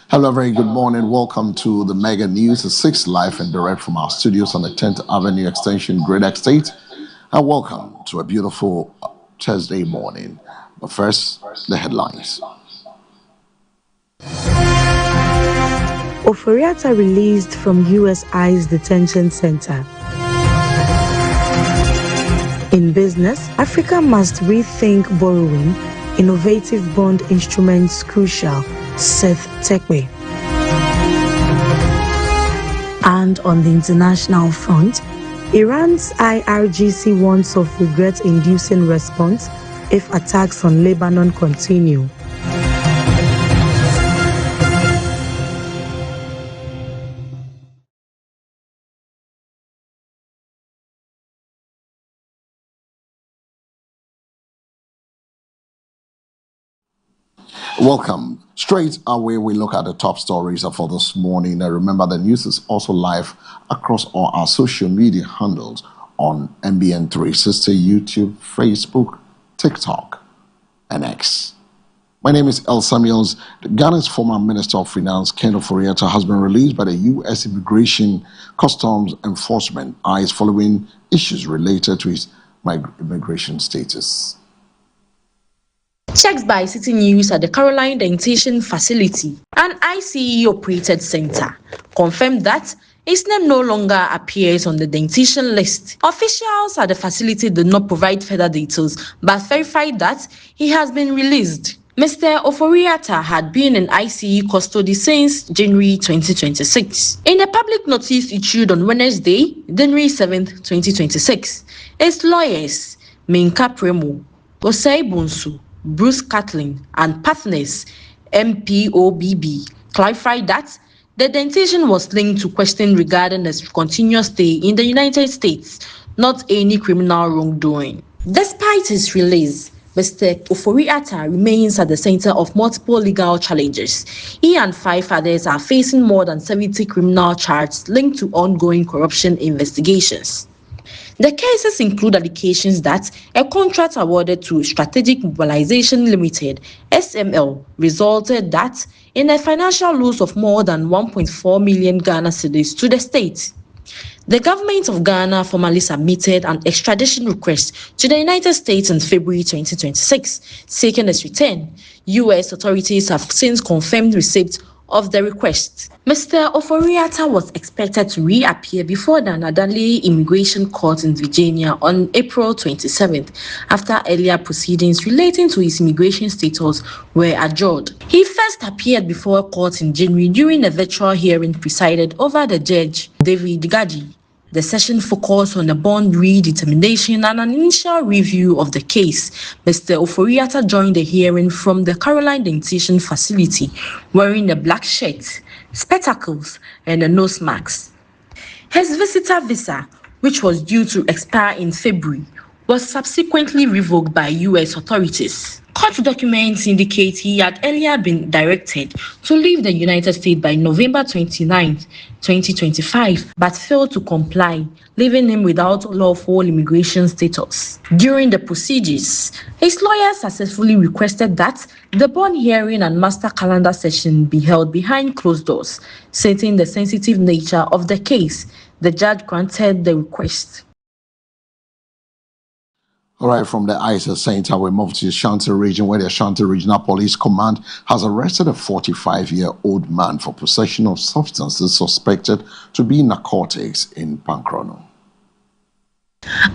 Hello, very good morning. Welcome to the Mega News, the 6th live and direct from our studios on the 10th Avenue Extension, Great Estate. And welcome to a beautiful Thursday morning. But first, the headlines. Ofori-Atta released from U.S. ICE detention center. In business, Africa must rethink borrowing. Innovative bond instruments crucial. Seth Tekwe. And on the international front, Iran's IRGC warns of regret-inducing response if attacks on Lebanon continue. Welcome. Straight away, we look at the top stories for this morning. Now, remember, the news is also live across all our social media handles on MBN 360, YouTube, Facebook, TikTok, and X. My name is El Samuels. Ghana's former Minister of Finance, Ken Ofori-Atta, has been released by the U.S. Immigration Customs Enforcement, ICE, following issues related to his immigration status. Checks by City News at the Caroline Dentation Facility, an ICE-operated center, confirmed that his name no longer appears on the dentition list. Officials at the facility did not provide further details, but verified that he has been released. Mr. Ofori-Atta had been in ICE custody since January 2026. In a public notice issued on Wednesday, January 7, 2026, his lawyers, Minka Premo, Osei Bonsu, Bruce Catlin, and partners MPOBB clarified that the detention was linked to questions regarding his continuous stay in the United States, not any criminal wrongdoing. Despite his release, Mr. Ofori-Atta remains at the center of multiple legal challenges. He and 5 others are facing more than 70 criminal charges linked to ongoing corruption investigations. The cases include allegations that a contract awarded to Strategic Mobilization Limited, SML, resulted that in a financial loss of more than 1.4 million Ghana cedis to the state. The government of Ghana formally submitted an extradition request to the United States in February 2026, seeking its return. U.S. authorities have since confirmed receipt of the request. Mr. Ofori-Atta was expected to reappear before the Nadale Immigration Court in Virginia on April 27th, after earlier proceedings relating to his immigration status were adjourned. He first appeared before court in January during a virtual hearing presided over the judge, David Gaji. The session focused on a bond redetermination and an initial review of the case. Mr. Ofori-Atta joined the hearing from the Caroline Dentation Facility, wearing a black shirt, spectacles, and a nose mask. His visitor visa, which was due to expire in February, was subsequently revoked by U.S. authorities. Court documents indicate he had earlier been directed to leave the United States by November 29, 2025, but failed to comply, leaving him without lawful immigration status. During the procedures, his lawyer successfully requested that the bond hearing and master calendar session be held behind closed doors, citing the sensitive nature of the case. The judge granted the request. All right, from the ICE Center, we move to the Ashanti region, where the Ashanti Regional Police Command has arrested a 45-year-old man for possession of substances suspected to be narcotics in Pankrono.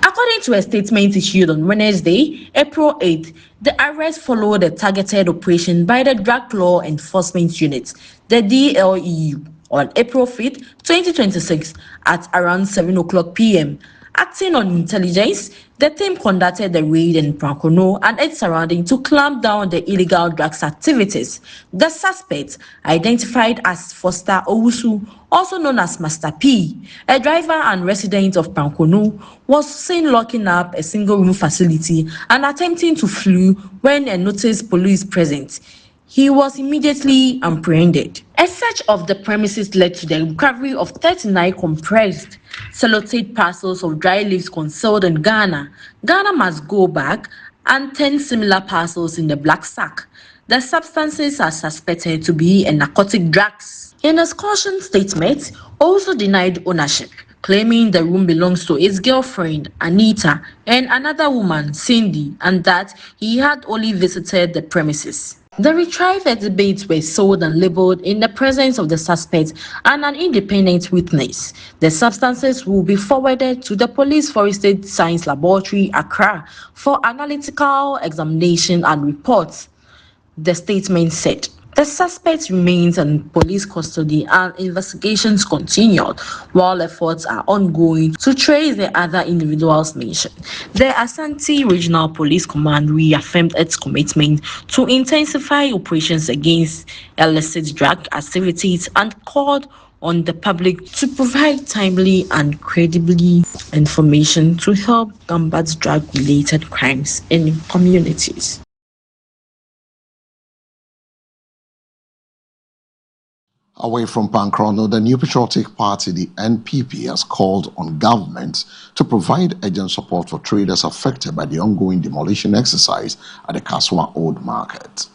According to a statement issued on Wednesday, April 8th, the arrest followed a targeted operation by the Drug Law Enforcement Unit, the DLEU, on April 5th, 2026, at around 7 o'clock p.m. Acting on intelligence, the team conducted the raid in Pankrono and its surroundings to clamp down the illegal drugs activities. The suspect, identified as Foster Owusu, also known as Master P, a driver and resident of Pankrono, was seen locking up a single-room facility and attempting to flee when a noticed police present. He was immediately apprehended. A search of the premises led to the recovery of 39 compressed sellotape parcels of dry leaves concealed in Ghana. Ghana must go back, and 10 similar parcels in the black sack. the substances are suspected to be narcotic drugs. In his caution statement, also denied ownership, claiming the room belongs to his girlfriend, Anita, and another woman, Cindy, and that he had only visited the premises. The retrieved exhibits were sold and labeled in the presence of the suspect and an independent witness. The substances will be forwarded to the Police Forensic Science Laboratory, Accra, for analytical examination and reports, the statement said. The suspect remains in police custody and investigations continue while efforts are ongoing to trace the other individuals mentioned. The Asante Regional Police Command reaffirmed its commitment to intensify operations against illicit drug activities and called on the public to provide timely and credible information to help combat drug-related crimes in communities. Away from Pankrono, the New Patriotic Party, the NPP, has called on government to provide urgent support for traders affected by the ongoing demolition exercise at the Kaswa Old Market.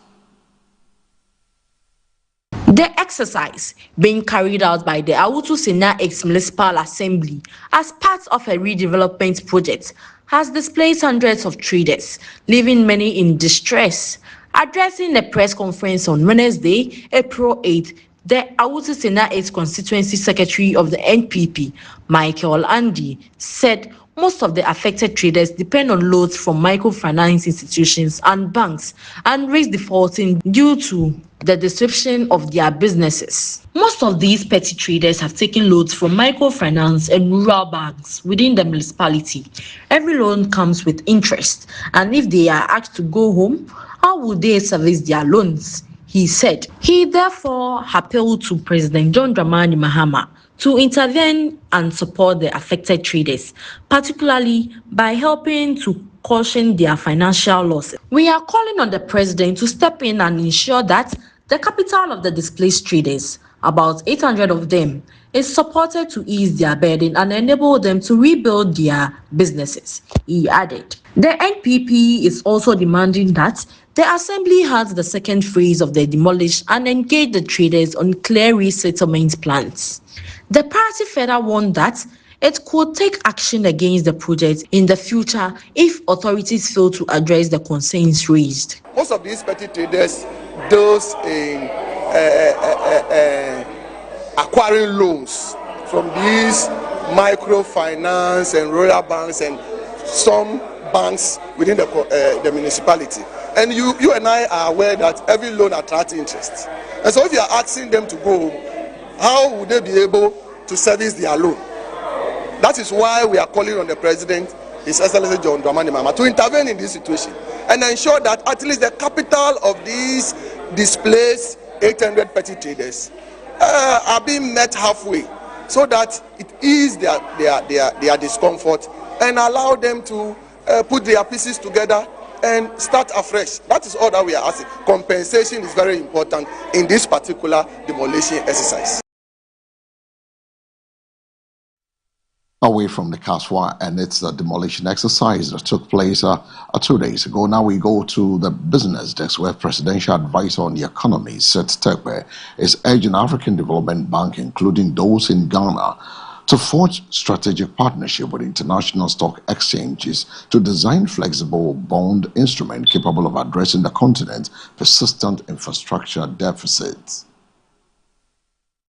The exercise, being carried out by the Awutu Sena Ex-Municipal Assembly as part of a redevelopment project, has displaced hundreds of traders, leaving many in distress. Addressing the press conference on Wednesday, April 8th, the Awutu Sena Constituency Secretary of the NPP, Michael Andy, said most of the affected traders depend on loans from microfinance institutions and banks and risk defaulting due to the disruption of their businesses. Most of these petty traders have taken loans from microfinance and rural banks within the municipality. Every loan comes with interest, and if they are asked to go home, how will they service their loans? He said. He therefore appealed to President John Dramani Mahama to intervene and support the affected traders, particularly by helping to cushion their financial losses. We are calling on the president to step in and ensure that the capital of the displaced traders, about 800 of them, is supported to ease their burden and enable them to rebuild their businesses, he added. The NPP is also demanding that the Assembly has the second phase of the demolish and engage the traders on clear resettlement plans. The party further warned that it could take action against the project in the future if authorities fail to address the concerns raised. Most of these petty traders deals in acquiring loans from these microfinance and rural banks and some banks within the municipality. And you and I are aware that every loan attracts interest. And so if you are asking them to go home, how would they be able to service their loan? That is why we are calling on the President, His Excellency John Dramani Mahama, to intervene in this situation and ensure that at least the capital of these displaced 800 petty traders are being met halfway, so that it eases their discomfort and allow them to put their pieces together and start afresh. That is all that we are asking. Compensation is very important in this particular demolition exercise. Away from the Kaswa and its demolition exercise that took place 2 days ago, now we go to the business desk where Presidential Advisor on the Economy, Seth Terkper, is urging African Development Bank, including those in Ghana, to forge strategic partnership with international stock exchanges to design flexible bond instrument capable of addressing the continent's persistent infrastructure deficits.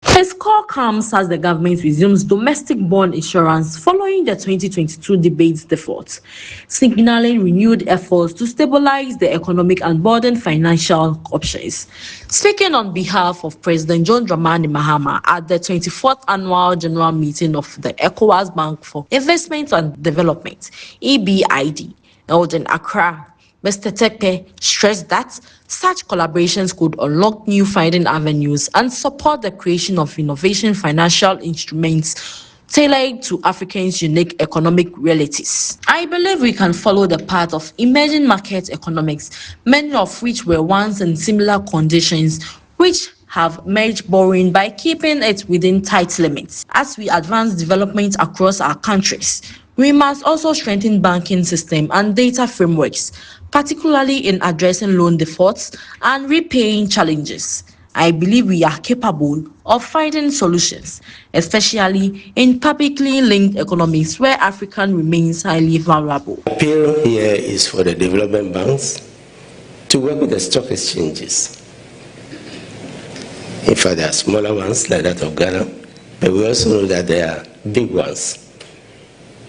His call comes as the government resumes domestic bond issuance following the 2022 debates default, signaling renewed efforts to stabilize the economic and broaden financial options. Speaking on behalf of President John Dramani Mahama at the 24th Annual General Meeting of the ECOWAS Bank for Investment and Development, EBID, held in Accra, Mr. Terkper stressed that such collaborations could unlock new funding avenues and support the creation of innovation financial instruments tailored to Africans' unique economic realities. I believe we can follow the path of emerging market economics, many of which were once in similar conditions, which have merged borrowing by keeping it within tight limits. As we advance development across our countries, We must also strengthen banking system and data frameworks, particularly in addressing loan defaults and repaying challenges. I believe we are capable of finding solutions, especially in publicly linked economies where Africa remains highly vulnerable. The appeal here is for the development banks to work with the stock exchanges. In fact, there are smaller ones like that of Ghana, but we also know that there are big ones.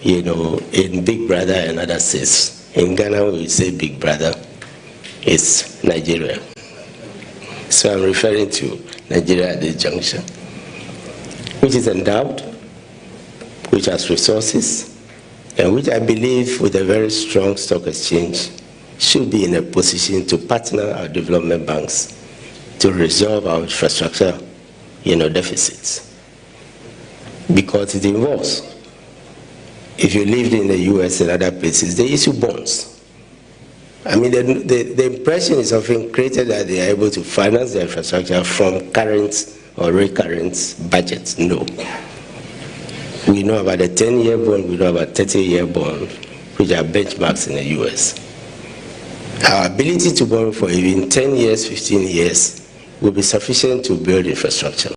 You know, in Big Brother and other states. In Ghana, we say Big Brother is Nigeria. So I'm referring to Nigeria at this junction, which is endowed, which has resources, and which I believe with a very strong stock exchange should be in a position to partner our development banks to resolve our infrastructure, deficits. Because it involves, if you lived in the US and other places, they issue bonds. I mean, the impression is often created that they are able to finance the infrastructure from current or recurrent budgets. No. We know about a 10-year bond, we know about 30-year bond, which are benchmarks in the US. Our ability to borrow for even 10 years, 15 years will be sufficient to build infrastructure.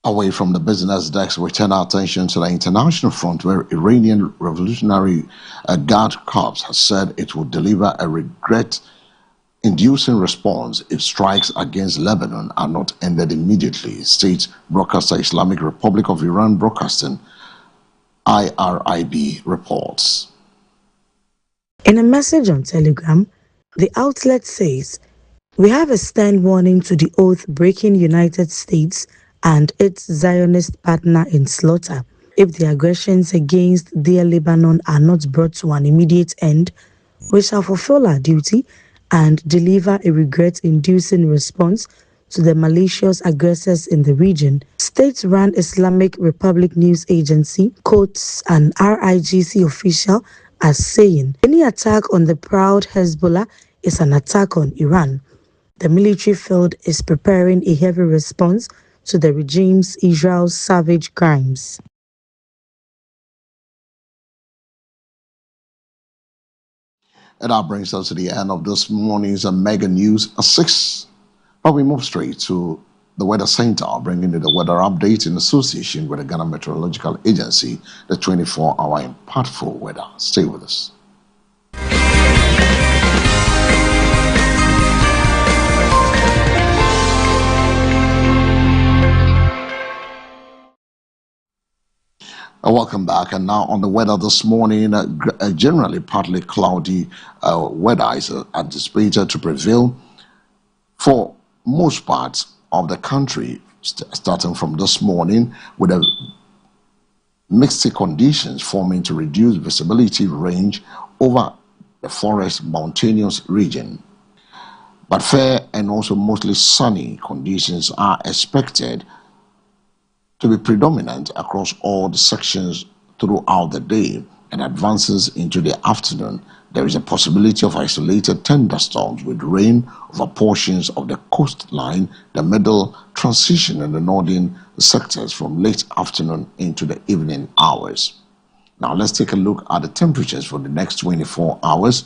Away from the business desk, we turn our attention to the international front, where Iranian Revolutionary Guard Corps has said it will deliver a regret-inducing response if strikes against Lebanon are not ended immediately, State Broadcaster Islamic Republic of Iran Broadcasting, IRIB, reports. In a message on Telegram, the outlet says, "We have a stern warning to the oath-breaking United States and its Zionist partner in slaughter. If the aggressions against dear Lebanon are not brought to an immediate end, we shall fulfill our duty and deliver a regret-inducing response to the malicious aggressors in the region." State-run Islamic Republic News Agency quotes an RIGC official as saying, "Any attack on the proud Hezbollah is an attack on Iran. The military field is preparing a heavy response to the regime's Israel's savage crimes." And that brings us to the end of this morning's Mega News 6. But we move straight to the Weather Center, bringing you the weather update in association with the Ghana Meteorological Agency, the 24-hour impactful weather. Stay with us. Welcome back. And now on the weather this morning, generally partly cloudy weather is anticipated to prevail for most parts of the country, starting from this morning, with a mixed conditions forming to reduce visibility range over the forest mountainous region. But fair and also mostly sunny conditions are expected to be predominant across all the sections throughout the day, and advances into the afternoon. There is a possibility of isolated thunderstorms with rain over portions of the coastline, the middle transition in the northern sectors from late afternoon into the evening hours. Now let's take a look at the temperatures for the next 24 hours.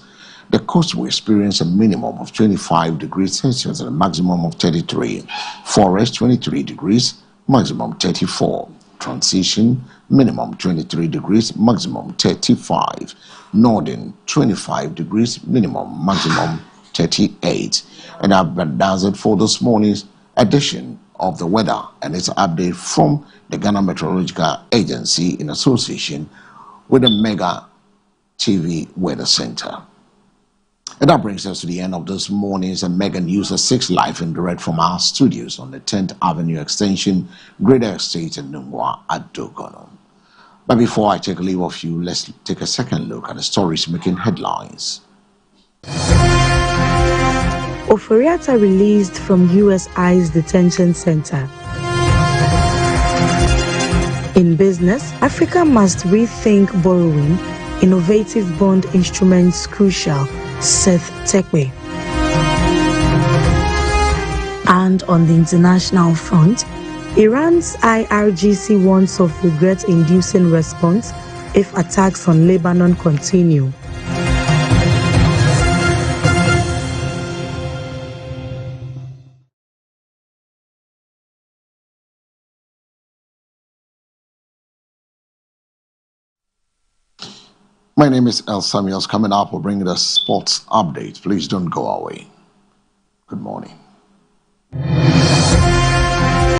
The coast will experience a minimum of 25 degrees Celsius and a maximum of 33. Forest 23 degrees, maximum 34. Transition, minimum 23 degrees, maximum 35. Northern 25 degrees, minimum, maximum 38. And that's it for this morning's edition of the weather and its update from the Ghana Meteorological Agency in association with the Mega TV Weather Center. And that brings us to the end of this morning's Mega News 6 live and direct from our studios on the 10th Avenue Extension, Greater Estate in Nungwa at Dogono. But before I take a leave of you, let's take a second look at the stories making headlines. Oforiatta released from U.S. ICE detention center. In business, Africa must rethink borrowing. Innovative bond instruments crucial, Seth Tekwe. And on the international front, Iran's IRGC warns of regret-inducing response if attacks on Lebanon continue. My name is El Samuels. Coming up, we'll bring you the sports update. Please don't go away. Good morning.